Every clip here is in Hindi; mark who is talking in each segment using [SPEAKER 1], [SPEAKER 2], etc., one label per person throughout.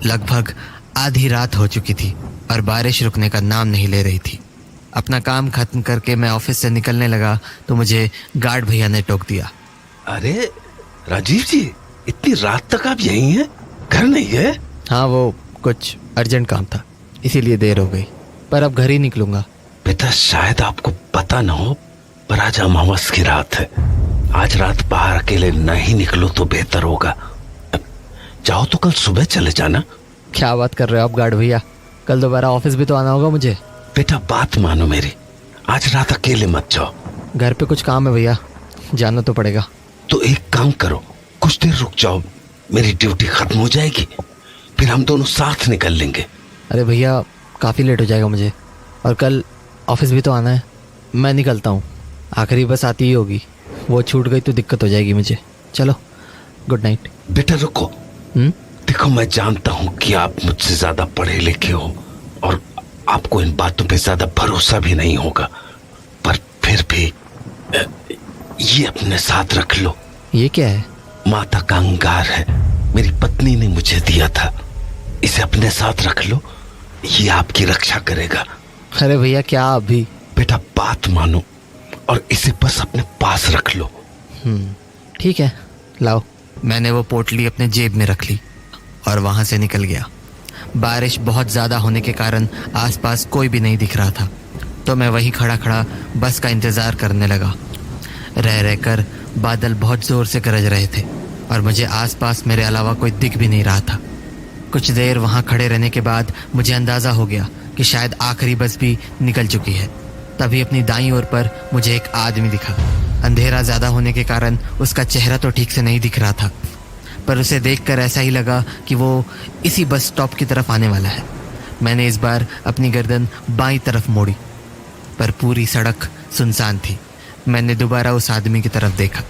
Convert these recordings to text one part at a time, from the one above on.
[SPEAKER 1] लगभग आधी रात हो चुकी थी और बारिश रुकने का नाम नहीं ले रही थी। अपना काम खत्म करके मैं ऑफिस से निकलने लगा तो मुझे गार्ड भैया ने टोक दिया।
[SPEAKER 2] अरे राजीव जी, इतनी रात तक आप यहीं हैं? घर नहीं है?
[SPEAKER 1] हाँ, वो कुछ अर्जेंट काम था, इसीलिए देर हो गई, पर अब घर ही निकलूंगा।
[SPEAKER 2] बेटा, शायद आपको पता ना हो, पर आज अमावस की रात है। आज रात बाहर अकेले नहीं निकलो तो बेहतर होगा। जाओ तो कल सुबह चले जाना।
[SPEAKER 1] क्या बात कर रहे हो आप गार्ड भैया? कल दोबारा ऑफिस भी तो आना होगा मुझे।
[SPEAKER 2] बेटा, बात मानो मेरी, आज रात अकेले मत जाओ।
[SPEAKER 1] घर पे कुछ काम है भैया, जाना तो पड़ेगा।
[SPEAKER 2] तो एक काम करो, कुछ देर रुक जाओ, मेरी ड्यूटी खत्म हो जाएगी, फिर हम दोनों साथ निकल लेंगे।
[SPEAKER 1] अरे भैया, काफ़ी लेट हो जाएगा मुझे, और कल ऑफिस भी तो आना है। मैं निकलता हूँ, आखिरी बस आती ही होगी, वो छूट गई तो दिक्कत हो जाएगी मुझे। चलो, गुड नाइट।
[SPEAKER 2] बेटा रुको। देखो, मैं जानता हूँ कि आप मुझसे ज्यादा पढ़े लिखे हो और आपको इन बातों पे ज्यादा भरोसा भी नहीं होगा, पर फिर भी ये अपने साथ रख लो।
[SPEAKER 1] ये क्या है?
[SPEAKER 2] माता का अंगार है, मेरी पत्नी ने मुझे दिया था। इसे अपने साथ रख लो, ये आपकी रक्षा करेगा।
[SPEAKER 1] अरे भैया, क्या अभी?
[SPEAKER 2] बेटा, बात मानो और इसे बस अपने पास रख लो।
[SPEAKER 1] ठीक है, लाओ। मैंने वो पोटली अपने जेब में रख ली और वहां से निकल गया। बारिश बहुत ज़्यादा होने के कारण आसपास कोई भी नहीं दिख रहा था, तो मैं वहीं खड़ा खड़ा बस का इंतज़ार करने लगा। रह रहकर बादल बहुत ज़ोर से गरज रहे थे और मुझे आसपास मेरे अलावा कोई दिख भी नहीं रहा था। कुछ देर वहाँ खड़े रहने के बाद मुझे अंदाज़ा हो गया कि शायद आखिरी बस भी निकल चुकी है। तभी अपनी दाईं ओर पर मुझे एक आदमी दिखा। अंधेरा ज़्यादा होने के कारण उसका चेहरा तो ठीक से नहीं दिख रहा था, पर उसे देखकर ऐसा ही लगा कि वो इसी बस स्टॉप की तरफ आने वाला है। मैंने इस बार अपनी गर्दन बाईं तरफ मोड़ी, पर पूरी सड़क सुनसान थी। मैंने दोबारा उस आदमी की तरफ देखा,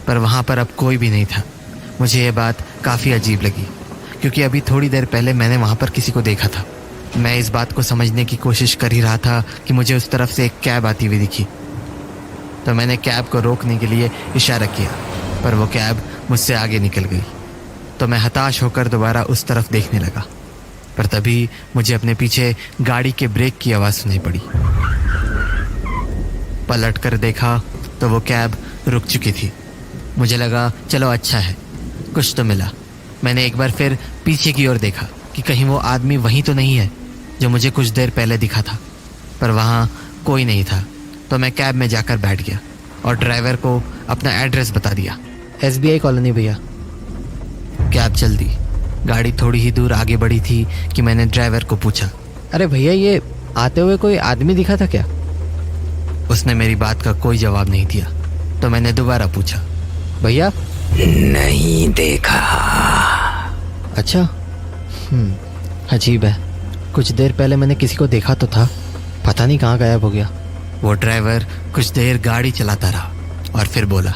[SPEAKER 1] पर वहाँ पर अब कोई भी नहीं था। मुझे ये बात काफ़ी अजीब लगी, क्योंकि अभी थोड़ी देर पहले मैंने वहाँ पर किसी को देखा था। मैं इस बात को समझने की कोशिश कर ही रहा था कि मुझे उस तरफ से एक कैब आती हुई दिखी, तो मैंने कैब को रोकने के लिए इशारा किया, पर वो कैब मुझसे आगे निकल गई। तो मैं हताश होकर दोबारा उस तरफ देखने लगा, पर तभी मुझे अपने पीछे गाड़ी के ब्रेक की आवाज़ सुनाई पड़ी। पलट कर देखा तो वो कैब रुक चुकी थी। मुझे लगा चलो अच्छा है, कुछ तो मिला। मैंने एक बार फिर पीछे की ओर देखा कि कहीं वो आदमी वहीं तो नहीं है जो मुझे कुछ देर पहले दिखा था, पर वहाँ कोई नहीं था। तो मैं कैब में जाकर बैठ गया और ड्राइवर को अपना एड्रेस बता दिया। SBI कॉलोनी भैया। कैब चल दी। गाड़ी थोड़ी ही दूर आगे बढ़ी थी कि मैंने ड्राइवर को पूछा, अरे भैया, ये आते हुए कोई आदमी दिखा था क्या? उसने मेरी बात का कोई जवाब नहीं दिया, तो मैंने दोबारा पूछा, भैया?
[SPEAKER 3] नहीं देखा।
[SPEAKER 1] अच्छा, अजीब है, कुछ देर पहले मैंने किसी को देखा तो था, पता नहीं कहाँ गायब हो गया। वो ड्राइवर कुछ देर गाड़ी चलाता रहा और फिर बोला,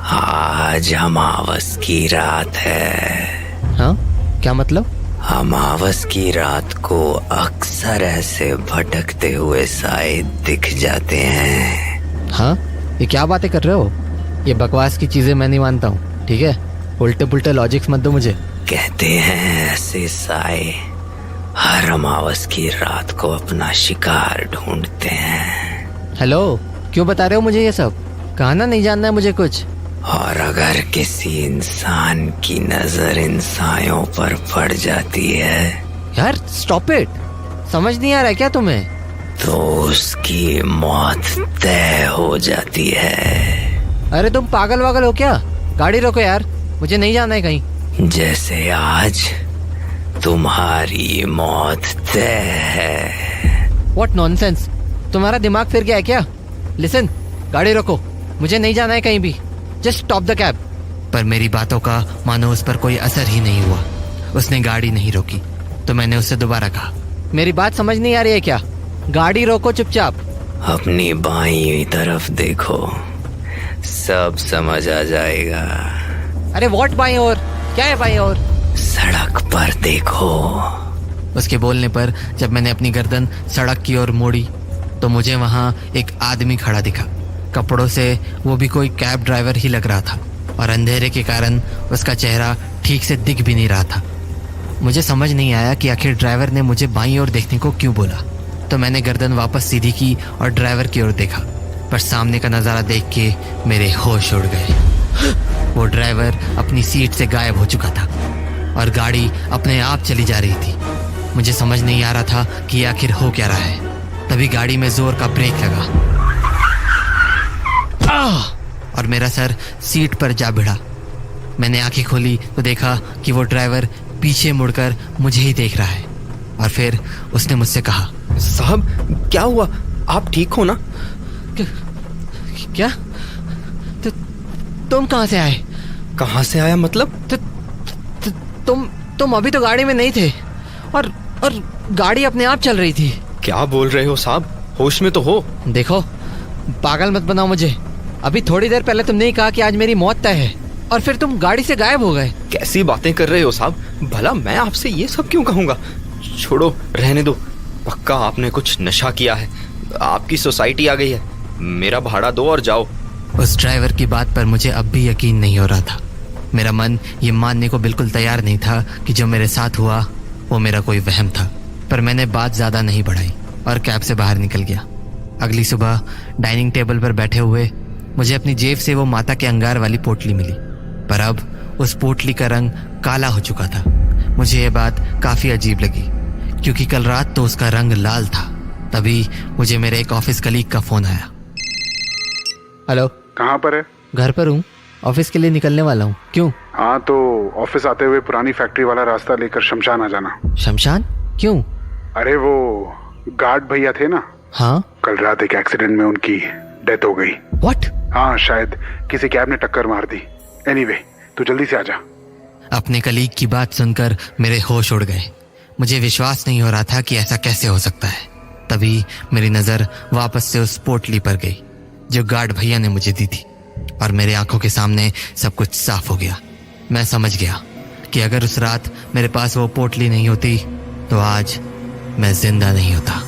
[SPEAKER 3] आज अमावस की रात है।
[SPEAKER 1] हाँ, क्या मतलब?
[SPEAKER 3] अमावस की रात को अक्सर ऐसे भटकते हुए साए दिख जाते हैं।
[SPEAKER 1] हाँ, ये क्या बातें कर रहे हो? ये बकवास की चीजें मैं नहीं मानता हूँ, ठीक है? उल्टे पुल्टे लॉजिक्स मत दो मुझे।
[SPEAKER 3] कहते हैं ऐसे साए हर अमावस की रात को अपना शिकार ढूंढते हैं।
[SPEAKER 1] हेलो, क्यों बता रहे हो मुझे ये सब? कहना नहीं जानना है मुझे कुछ।
[SPEAKER 3] और अगर किसी इंसान की नजर इन सायों पर पड़ जाती है,
[SPEAKER 1] यार स्टॉप इट, समझ नहीं आ रहा है क्या तुम्हें?
[SPEAKER 3] तो उसकी मौत तय हो जाती है।
[SPEAKER 1] अरे तुम पागल वागल हो क्या? गाड़ी रोको यार, मुझे नहीं जाना है कहीं।
[SPEAKER 3] जैसे आज तुम्हारी मौत तय है।
[SPEAKER 1] व्हाट नॉनसेंस, तुम्हारा दिमाग फिर गया है क्या? लिसन, गाड़ी रोको, मुझे नहीं जाना है कहीं भी, जस्ट स्टॉप द कैब। पर मेरी बातों का मानो उस पर कोई असर ही नहीं हुआ। उसने गाड़ी नहीं रोकी, तो मैंने उससे दोबारा कहा, मेरी बात समझ नहीं आ रही है क्या? गाड़ी रोको चुपचाप।
[SPEAKER 3] अपनी बाईं तरफ देखो, सब समझ आ जाएगा।
[SPEAKER 1] अरे व्हाट बाईं ओर? क्या है बाईं ओर?
[SPEAKER 3] सड़क पर देखो।
[SPEAKER 1] उसके बोलने पर जब मैंने अपनी गर्दन सड़क की ओर मोड़ी तो मुझे वहाँ एक आदमी खड़ा दिखा। कपड़ों से वो भी कोई कैब ड्राइवर ही लग रहा था और अंधेरे के कारण उसका चेहरा ठीक से दिख भी नहीं रहा था। मुझे समझ नहीं आया कि आखिर ड्राइवर ने मुझे बाईं ओर देखने को क्यों बोला। तो मैंने गर्दन वापस सीधी की और ड्राइवर की ओर देखा, पर सामने का नज़ारा देख के मेरे होश उड़ गए। वो ड्राइवर अपनी सीट से गायब हो चुका था और गाड़ी अपने आप चली जा रही थी। मुझे समझ नहीं आ रहा था कि आखिर हो क्या रहा है। तभी गाड़ी में जोर का ब्रेक लगा और मेरा सर सीट पर जा भिड़ा। मैंने आंखें खोली तो देखा कि वो ड्राइवर पीछे मुड़कर मुझे ही देख रहा है और फिर उसने मुझसे कहा,
[SPEAKER 4] साहब क्या हुआ, आप ठीक हो ना?
[SPEAKER 1] क्या? तुम कहाँ से आए?
[SPEAKER 4] कहाँ से आया मतलब?
[SPEAKER 1] तुम अभी तो गाड़ी में नहीं थे और गाड़ी अपने आप चल रही थी।
[SPEAKER 4] क्या बोल रहे हो साहब, होश में तो हो?
[SPEAKER 1] देखो, पागल मत बनाओ मुझे। अभी थोड़ी देर पहले तुमने ही कहा कि आज मेरी मौत तय है और फिर तुम गाड़ी से गायब हो गए।
[SPEAKER 4] कैसी बातें कर रहे हो साहब, भला मैं आपसे ये सब क्यों कहूँगा? छोड़ो, रहने दो। पक्का आपने कुछ नशा किया है, आपकी सोसाइटी आ गई है। मेरा भाड़ा दो और जाओ।
[SPEAKER 1] उस ड्राइवर की बात पर मुझे अब भी यकीन नहीं हो रहा था। मेरा मन ये मानने को बिल्कुल तैयार नहीं था कि जो मेरे साथ हुआ वो मेरा कोई वहम था। पर मैंने बात ज़्यादा नहीं बढ़ाई और कैब से बाहर निकल गया। अगली सुबह डाइनिंग टेबल पर बैठे हुए मुझे अपनी जेब से वो माता के अंगार वाली पोटली मिली, पर अब उस पोटली का रंग काला हो चुका था। मुझे ये बात काफ़ी अजीब लगी क्योंकि कल रात तो उसका रंग लाल था। तभी मुझे मेरे एक ऑफिस कलीग का फ़ोन आया। हेलो,
[SPEAKER 5] कहाँ पर है?
[SPEAKER 1] घर पर हूँ, ऑफिस के लिए निकलने वाला हूँ। क्यों?
[SPEAKER 5] हाँ तो ऑफिस आते हुए पुरानी फैक्ट्री वाला रास्ता लेकर शमशान आ जाना।
[SPEAKER 1] शमशान? क्यों?
[SPEAKER 5] अरे वो गार्ड भैया थे ना,
[SPEAKER 1] हाँ।
[SPEAKER 5] कल रात एक एक्सीडेंट में उनकी डेथ हो गई।
[SPEAKER 1] व्हाट?
[SPEAKER 5] हाँ, शायद किसी कैब ने टक्कर मार दी। एनीवे, तू जल्दी से आ जा।
[SPEAKER 1] अपने कलीग की बात सुनकर मेरे होश उड़ गए। मुझे विश्वास नहीं हो रहा था कि ऐसा कैसे हो सकता है। तभी मेरी नज़र वापस से उस पोटली पर गई जो गार्ड भैया ने मुझे दी थी और मेरे आंखों के सामने सब कुछ साफ हो गया। मैं समझ गया कि अगर उस रात मेरे पास वो पोटली नहीं होती तो आज मैं जिंदा नहीं होता।